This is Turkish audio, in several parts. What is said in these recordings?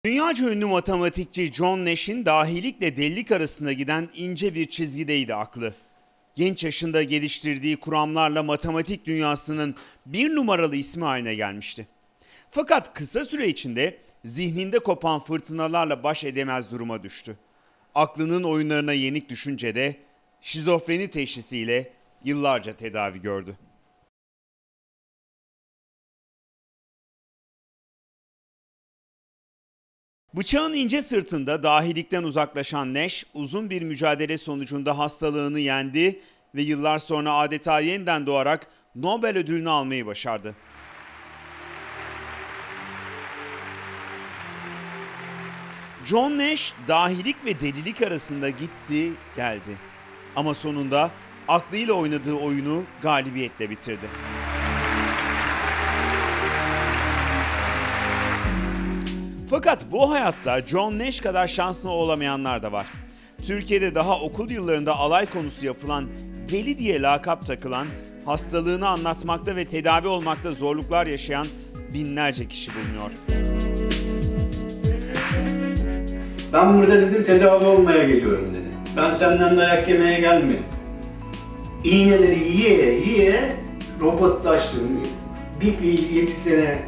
Dünyaca ünlü matematikçi John Nash'in dahilikle delilik arasında giden ince bir çizgideydi aklı. Genç yaşında geliştirdiği kuramlarla matematik dünyasının bir numaralı ismi haline gelmişti. Fakat kısa süre içinde zihninde kopan fırtınalarla baş edemez duruma düştü. Aklının oyunlarına yenik düşünce de şizofreni teşhisiyle yıllarca tedavi gördü. Bıçağın ince sırtında dahilikten uzaklaşan Nash, uzun bir mücadele sonucunda hastalığını yendi ve yıllar sonra adeta yeniden doğarak Nobel ödülünü almayı başardı. John Nash, dahilik ve delilik arasında gitti, geldi. Ama sonunda aklıyla oynadığı oyunu galibiyetle bitirdi. Fakat bu hayatta John Nash kadar şanslı olamayanlar da var. Türkiye'de daha okul yıllarında alay konusu yapılan, deli diye lakap takılan, hastalığını anlatmakta ve tedavi olmakta zorluklar yaşayan binlerce kişi bulunuyor. Ben burada dedim tedavi olmaya geliyorum dedim. Ben senden dayak yemeye gelmedim. İğneleri yiye yiye robotlaştım. Bir fiil 7 sene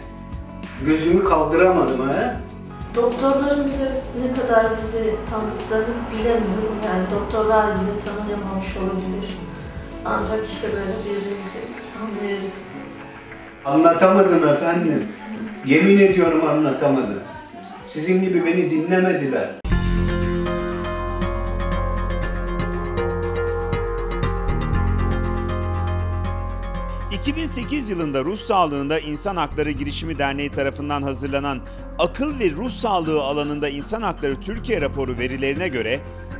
gözümü kaldıramadım ha. Doktorların bile ne kadar bizi tanıdıklarını bilemiyorum. Yani doktorlar bile tanıyamamış olabilir. Ancak işte böyle birbirimizi anlayırız. Anlatamadım efendim. Yemin ediyorum anlatamadım. Sizin gibi beni dinlemediler. ...2008 yılında Ruh Sağlığında İnsan Hakları Girişimi Derneği tarafından hazırlanan Akıl ve Ruh Sağlığı alanında İnsan Hakları Türkiye raporu verilerine göre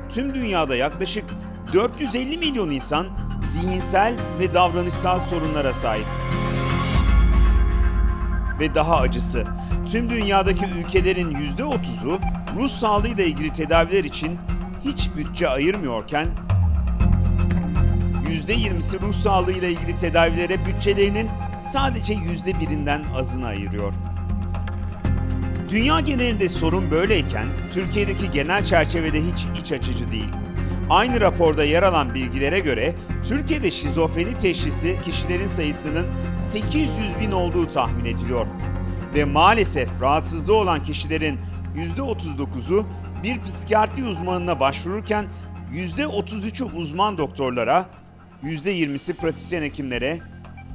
tüm dünyada yaklaşık 450 milyon insan zihinsel ve davranışsal sorunlara sahip. Ve daha acısı, tüm dünyadaki ülkelerin %30'u ruh sağlığıyla ilgili tedaviler için hiç bütçe ayırmıyorken %20'si ruh sağlığıyla ilgili tedavilere bütçelerinin sadece %1'inden azını ayırıyor. Dünya genelinde sorun böyleyken Türkiye'deki genel çerçevede hiç iç açıcı değil. Aynı raporda yer alan bilgilere göre Türkiye'de şizofreni teşhisi kişilerin sayısının 800 bin olduğu tahmin ediliyor. Ve maalesef rahatsızlığı olan kişilerin %39'u bir psikiyatri uzmanına başvururken %33'ü uzman doktorlara, %20'si pratisyen hekimlere,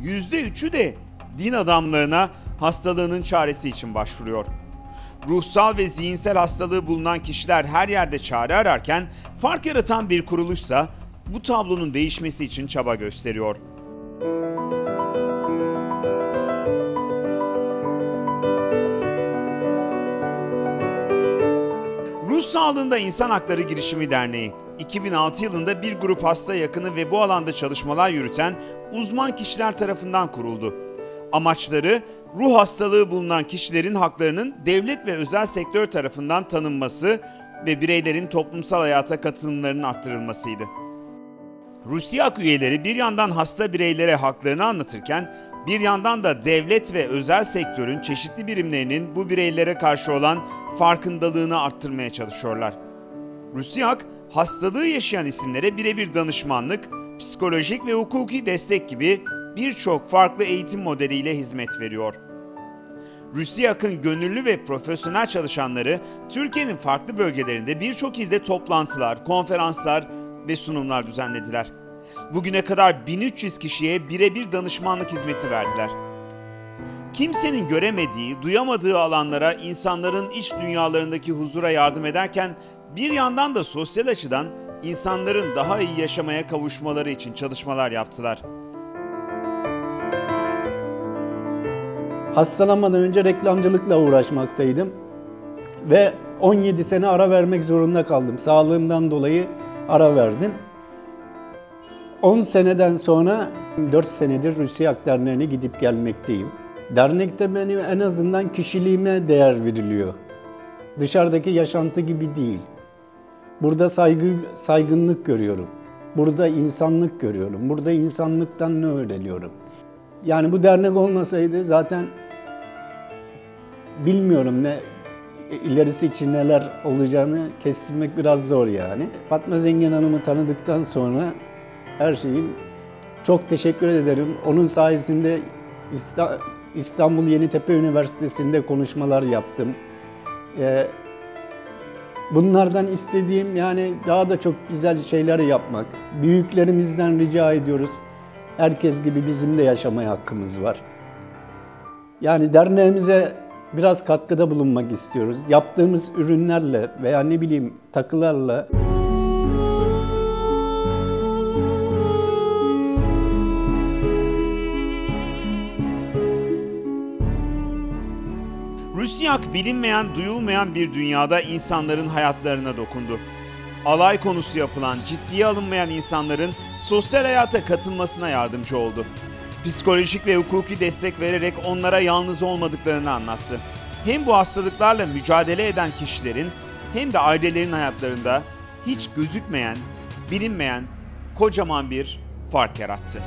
%3'ü de din adamlarına hastalığının çaresi için başvuruyor. Ruhsal ve zihinsel hastalığı bulunan kişiler her yerde çare ararken fark yaratan bir kuruluşsa bu tablonun değişmesi için çaba gösteriyor. Ruh Sağlığında İnsan Hakları Girişimi Derneği, 2006 yılında bir grup hasta yakını ve bu alanda çalışmalar yürüten uzman kişiler tarafından kuruldu. Amaçları, ruh hastalığı bulunan kişilerin haklarının devlet ve özel sektör tarafından tanınması ve bireylerin toplumsal hayata katılımlarının arttırılmasıydı. RUSİAD üyeleri bir yandan hasta bireylere haklarını anlatırken, bir yandan da devlet ve özel sektörün çeşitli birimlerinin bu bireylere karşı olan farkındalığını arttırmaya çalışıyorlar. RUSİAD, hastalığı yaşayan isimlere birebir danışmanlık, psikolojik ve hukuki destek gibi birçok farklı eğitim modeliyle hizmet veriyor. RUSİAD'ın gönüllü ve profesyonel çalışanları Türkiye'nin farklı bölgelerinde birçok ilde toplantılar, konferanslar ve sunumlar düzenlediler. Bugüne kadar 1300 kişiye birebir danışmanlık hizmeti verdiler. Kimsenin göremediği, duyamadığı alanlara insanların iç dünyalarındaki huzura yardım ederken bir yandan da sosyal açıdan insanların daha iyi yaşamaya kavuşmaları için çalışmalar yaptılar. Hastalanmadan önce reklamcılıkla uğraşmaktaydım ve 17 sene ara vermek zorunda kaldım. Sağlığımdan dolayı ara verdim. 10 seneden sonra 4 senedir RUSİAD Derneği'ne gidip gelmekteyim. Dernekte benim en azından kişiliğime değer veriliyor. Dışarıdaki yaşantı gibi değil. Burada saygınlık görüyorum. Burada insanlık görüyorum. Burada insanlıktan ne öğreniyorum. Yani bu dernek olmasaydı zaten bilmiyorum ne ilerisi için neler olacağını kestirmek biraz zor yani. Fatma Zengin Hanım'ı tanıdıktan sonra her şeyin çok teşekkür ederim. Onun sayesinde İstanbul Yeditepe Üniversitesi'nde konuşmalar yaptım. Bunlardan istediğim yani daha da çok güzel şeyler yapmak. Büyüklerimizden rica ediyoruz. Herkes gibi bizim de yaşamaya hakkımız var. Yani derneğimize biraz katkıda bulunmak istiyoruz. Yaptığımız ürünlerle veya ne bileyim takılarla. Rusyak bilinmeyen, duyulmayan bir dünyada insanların hayatlarına dokundu. Alay konusu yapılan, ciddiye alınmayan insanların sosyal hayata katılmasına yardımcı oldu. Psikolojik ve hukuki destek vererek onlara yalnız olmadıklarını anlattı. Hem bu hastalıklarla mücadele eden kişilerin hem de ailelerin hayatlarında hiç gözükmeyen, bilinmeyen kocaman bir fark yarattı.